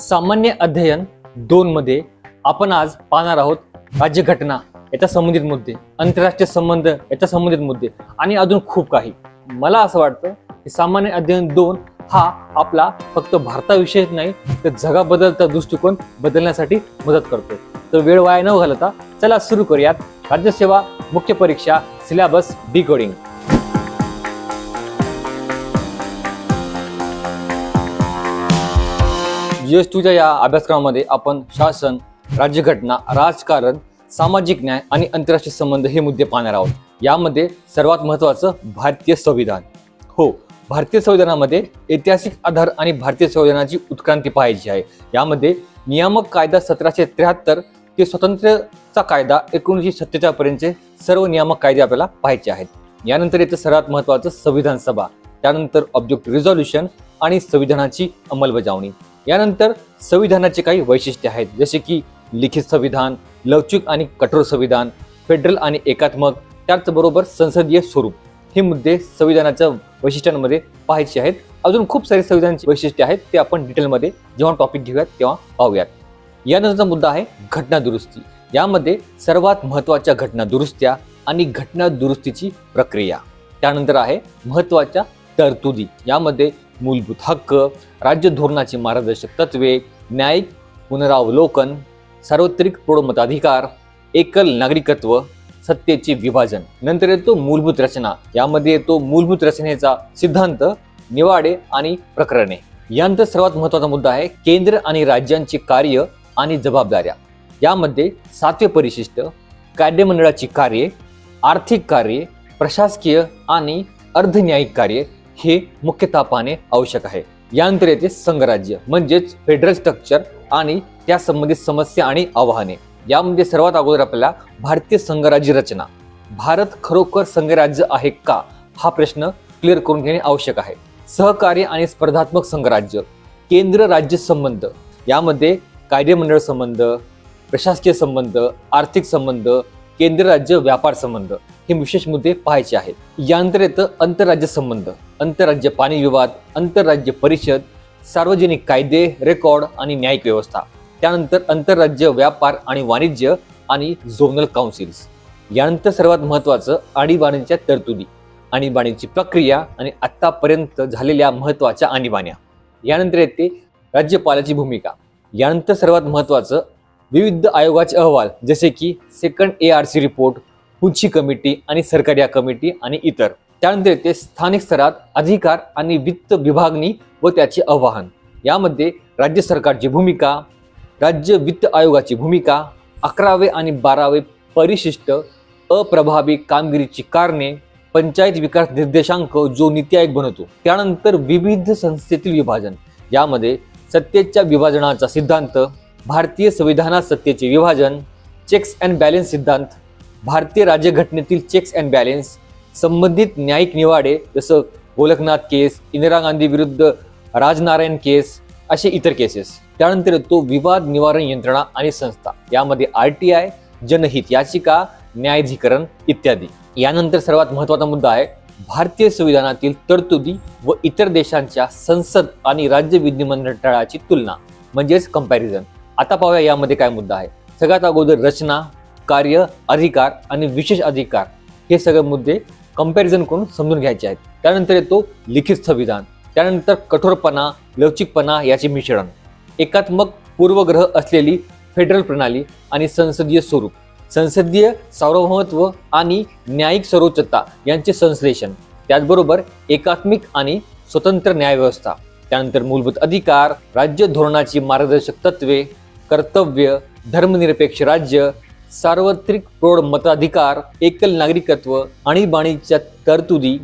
सामान्य अध्ययन 2 मध्ये आपण आज पाहणार आहोत राज्यघटना याच्या संबंधित मुद्दे, आंतरराष्ट्रीय संबंध याच्या संबंधित मुद्दे आणि अजून खूप काही। मला असं वाटतं की सामान्य अध्ययन 2 हा आपला फक्त भारताविषयीच नाही तर जगाबद्दलचा दृष्टिकोन बदलण्यासाठी मदत करतो। तर वेळ वाया न घालवता चला सुरू करूयात राज्यसेवा मुख्य परीक्षा सिलेबस डिकोडिंग। GS2च्या या अभ्यासक्रमामध्ये आपण शासन, राज्यघटना, राजकारण, सामाजिक न्याय आणि आंतरराष्ट्रीय संबंध हे मुद्दे पाहणार आहोत। यामध्ये सर्वात महत्त्वाचं भारतीय संविधान। हो, भारतीय संविधानामध्ये ऐतिहासिक आधार आणि भारतीय संविधानाची उत्क्रांती पाहायची आहे। यामध्ये नियामक कायदा 1773 ते स्वातंत्र्याचा कायदा 1947 पर्यंतचे सर्व नियामक कायदे आपल्याला पाहायचे आहेत। यानंतर येते सर्वात महत्त्वाचं संविधान सभा, त्यानंतर ऑब्जेक्ट रिझोल्यूशन आणि संविधानाची अंमलबजावणी। यानंतर संविधानाचे काही वैशिष्ट्ये आहेत, जसे की लिखित संविधान, लवचिक आणि कठोर संविधान, फेडरल आणि एकात्मक, त्याचबरोबर संसदीय स्वरूप। हे मुद्दे संविधानाच्या वैशिष्ट्यांमध्ये पाहायचे आहेत। अजून खूप सारे संविधानाचे वैशिष्ट्ये आहेत, ते आपण डिटेलमध्ये जेव्हा टॉपिक घेऊयात तेव्हा पाहूयात। यानंतरचा मुद्दा आहे घटना दुरुस्ती। यामध्ये सर्वात महत्त्वाच्या घटना दुरुस्त्या आणि घटना दुरुस्तीची प्रक्रिया। त्यानंतर आहे महत्त्वाच्या तरतुदी। यामध्ये मूलभूत हक्क, राज्य धोरणाची मार्गदर्शक तत्वे, न्यायिक पुनरावलोकन, सार्वत्रिक प्रौढ मताधिकार, एकल नागरिकत्व, सत्तेचे विभाजन। नंतर येतो मूलभूत रचना। यामध्ये येतो मूलभूत रचनेचा सिद्धांत, निवाडे आणि प्रकरणे। यानंतर सर्वात महत्त्वाचा मुद्दा आहे केंद्र आणि राज्यांचे कार्य आणि जबाबदाऱ्या। यामध्ये 7वे परिशिष्ट, कायदेमंडळाची कार्ये, आर्थिक कार्ये, प्रशासकीय आणि अर्धन्यायिक कार्ये हे मुख्यतः पाहणे आवश्यक आहे। यानंतर येते संघराज्य म्हणजेच फेडरल स्ट्रक्चर आणि त्या संबंधित समस्या आणि आव्हाने। यामध्ये सर्वात अगोदर आपल्याला भारतीय संघराज्य रचना, भारत खरोखर संघराज्य आहे का, हा प्रश्न क्लिअर करून घेणे आवश्यक आहे। सहकार्य आणि स्पर्धात्मक संघराज्य, केंद्र राज्य संबंध, यामध्ये कायदेमंडळ संबंध, प्रशासकीय संबंध, आर्थिक संबंध, केंद्र राज्य व्यापार संबंध हे विशेष मुद्दे पाहायचे आहेत। यानंतर येतं आंतरराज्य संबंध, आंतरराज्य पाणी विवाद, आंतरराज्य परिषद, सार्वजनिक कायदे, रेकॉर्ड आणि न्यायिक व्यवस्था। त्यानंतर आंतरराज्य व्यापार आणि वाणिज्य आणि झोनल काउन्सिल्स। यानंतर सर्वात महत्त्वाचं आणीबाणीच्या तरतुदी, आणीबाणीची प्रक्रिया आणि आतापर्यंत झालेल्या महत्त्वाच्या आणीबाण्या। यानंतर येते राज्यपालाची भूमिका। यानंतर सर्वात महत्त्वाचं विविध आयोगाचे अहवाल, जसे की second ARC report, Punchhi committee आणि सरकारिया कमिटी आणि इतर। त्यानंतर येते स्थानिक स्तरात अधिकार आणि वित्त विभागणी व त्याचे आवाहन। यामध्ये राज्य सरकारची भूमिका, राज्य वित्त आयोगाची भूमिका, 11वे आणि 12वे परिशिष्ट, अप्रभावी कामगिरीची कारणे, पंचायत विकास निर्देशांक जो नीती आयोग बनवतो। त्यानंतर विविध संस्थेतील विभाजन। यामध्ये सत्तेच्या विभाजनाचा सिद्धांत, भारतीय संविधानात सत्तेचे विभाजन, चेक्स अँड बॅलेन्स सिद्धांत, भारतीय राज्यघटनेतील चेक्स अँड बॅलेन्स, संबंधित न्यायिक निवाडे जसं गोलकनाथ केस, इंदिरा गांधी विरुद्ध राजनारायण केस, असे इतर केसेस। त्यानंतर येतो विवाद निवारण यंत्रणा आणि संस्था। यामध्ये RTI, जनहित याचिका, न्यायाधिकरण इत्यादी। यानंतर सर्वात महत्त्वाचा मुद्दा आहे भारतीय संविधानातील तरतुदी व इतर देशांच्या संसद आणि राज्य विधिमंडळाची तुलना म्हणजेच कंपॅरिझन। आता पाहूया यामध्ये काय मुद्दा आहे। सगळ्यात अगोदर रचना, कार्य, अधिकार आणि विशेष अधिकार हे सगळे मुद्दे कंपॅरिझन करून समजून घ्यायचे आहेत। त्यानंतर येतो लिखित संविधान, त्यानंतर कठोरपणा, लवचिकपणा याचे मिश्रण, एकात्मक पूर्वग्रह असलेली फेडरल प्रणाली आणि संसदीय स्वरूप, संसदीय सार्वभौमत्व आणि न्यायिक सर्वोच्चता यांचे संश्लेषण, त्याचबरोबर एकात्मिक आणि स्वतंत्र न्यायव्यवस्था। त्यानंतर मूलभूत अधिकार, राज्य धोरणाची मार्गदर्शक तत्वे, कर्तव्य, धर्मनिरपेक्ष राज्य, सार्वत्रिक प्रौढ मताधिकार, एकल नागरिकत्व, आणीबाणीच्या तरतुदी,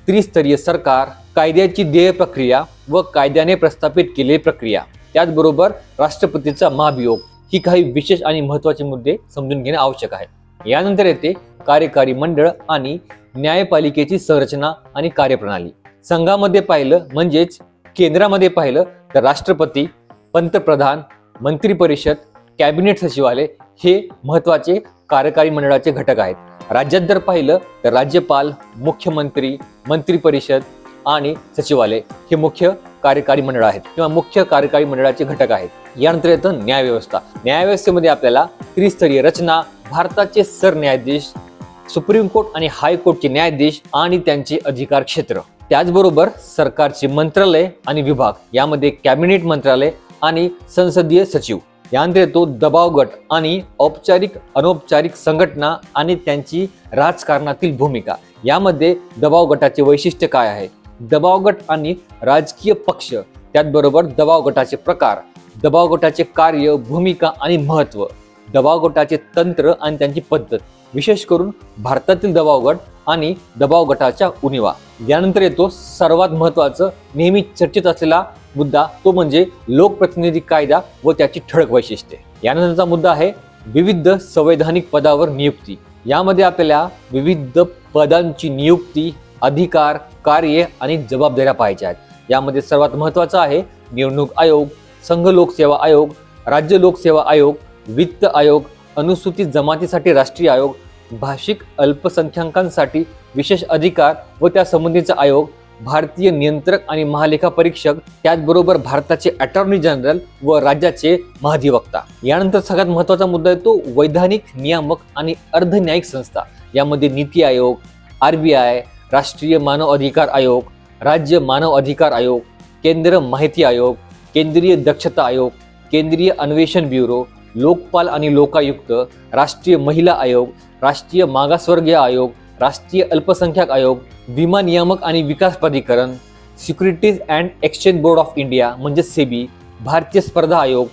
त्रिस्तरीय सरकार, कायद्याची देय प्रक्रिया व कायद्याने प्रस्थापित केलेली प्रक्रिया, त्याचबरोबर राष्ट्रपतीचा महाभियोग ही काही विशेष आणि महत्त्वाचे मुद्दे समजून घेणे आवश्यक आहे। यानंतर येते कार्यकारी मंडळ आणि न्यायपालिकेची संरचना आणि कार्यप्रणाली। संघामध्ये पाहिलं म्हणजेच केंद्रामध्ये पाहिलं तर राष्ट्रपती, पंतप्रधान, मंत्रिपरिषद, कॅबिनेट सचिवालय हे महत्त्वाचे कार्यकारी मंडळाचे घटक आहेत। राज्यात जर पाहिलं तर राज्यपाल, मुख्यमंत्री, मंत्रिपरिषद आणि सचिवालय हे मुख्य कार्यकारी मंडळ आहेत किंवा मुख्य कार्यकारी मंडळाचे घटक आहेत। यानंतर येतं न्यायव्यवस्था. न्यायव्यवस्थेमध्ये आपल्याला त्रिस्तरीय रचना, भारताचे सरन्यायाधीश, सुप्रीम कोर्ट आणि हायकोर्टचे न्यायाधीश आणि त्यांचे अधिकार क्षेत्र, त्याचबरोबर सरकारचे मंत्रालय आणि विभाग, यामध्ये कॅबिनेट मंत्रालय आणि संसदीय सचिव. यानंतर येतो दबाव गट आणि औपचारिक अनौपचारिक संघटना आणि त्यांची राजकारणातील भूमिका. यामध्ये दबाव गटाचे वैशिष्ट्य काय आहे, दबाव गट आणि राजकीय पक्ष, त्याचबरोबर दबाव गटाचे प्रकार, दबाव गटाचे कार्य, भूमिका आणि महत्त्व, दबाव गटाचे तंत्र आणि त्यांची पद्धत, विशेष करून भारतातील दबाव गट आणि दबाव गटाच्या उणिवा. यानंतर येतो सर्वात महत्त्वाचं नेहमी चर्चेत असलेला मुद्दा, तो म्हणजे लोकप्रतिनिधी कायदा व त्याची ठळक वैशिष्ट्ये. यानंतरचा मुद्दा आहे विविध संवैधानिक पदावर नियुक्ती. यामध्ये आपल्याला विविध पदांची नियुक्ती, अधिकार, कार्ये आणि जबाबदाऱ्या पाहायच्या आहेत. यामध्ये सर्वात महत्त्वाचं आहे निवडणूक आयोग, संघ लोकसेवा आयोग, राज्य लोकसेवा आयोग, वित्त आयोग, अनुसूचित जमातीसाठी राष्ट्रीय आयोग, भाषिक अल्पसंख्याकांसाठी विशेष अधिकार व त्या संबंधीचा आयोग, भारतीय नियंत्रक आणि महालेखा परीक्षक, त्याचबरोबर भारताचे अटॉर्नी जनरल व राज्याचे महाधिवक्ता. यानंतर सगळ्यात महत्त्वाचा मुद्दा आहे तो वैधानिक, नियामक आणि अर्धन्यायिक संस्था. यामध्ये नीती आयोग, RBI, राष्ट्रीय मानव अधिकार आयोग, राज्य मानव अधिकार आयोग, केंद्र माहिती आयोग, केंद्रीय दक्षता आयोग, केंद्रीय अन्वेषण ब्युरो, लोकपाल आणि लोकायुक्त, राष्ट्रीय महिला आयोग, राष्ट्रीय मागासवर्गीय आयोग, राष्ट्रीय अल्पसंख्याक आयोग, विमा नियामक आणि विकास प्राधिकरण, securities and exchange board of India म्हणजे सेबी, भारतीय स्पर्धा आयोग,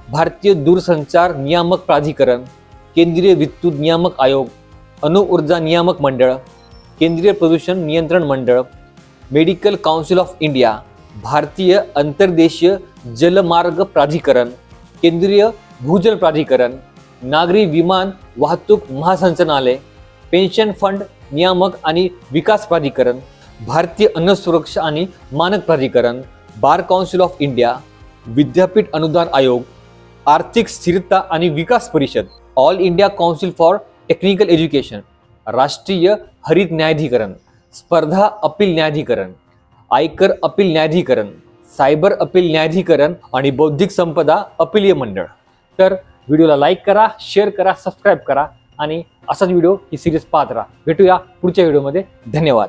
भारतीय दूरसंचार नियामक प्राधिकरण, केंद्रीय विद्युत नियामक आयोग, अणुऊर्जा नियामक मंडळ, केंद्रीय प्रदूषण नियंत्रण मंडळ, मेडिकल काउन्सिल ऑफ इंडिया, भारतीय अंतर्देशीय जलमार्ग प्राधिकरण, केंद्रीय भूजल प्राधिकरण, नागरी विमान वाहतूक महासंचालनालय, पेन्शन फंड नियामक आणि विकास प्राधिकरण, भारतीय अन्न सुरक्षा आणि मानक प्राधिकरण, बार काउन्सिल ऑफ इंडिया, विद्यापीठ अनुदान आयोग, आर्थिक स्थिरता आणि विकास परिषद, all India council for technical education, राष्ट्रीय हरित न्यायाधिकरण, स्पर्धा अपील न्यायाधिकरण, आयकर अपील न्यायाधिकरण, सायबर अपील न्यायाधिकरण आणि बौद्धिक संपदा अपीलीय मंडळ. तर व्हिडिओला लाईक करा, शेअर करा, सबस्क्राईब करा आणि असाच व्हिडिओ ही सिरीज पाहत राहा. भेटूया पुढच्या व्हिडिओमध्ये. धन्यवाद.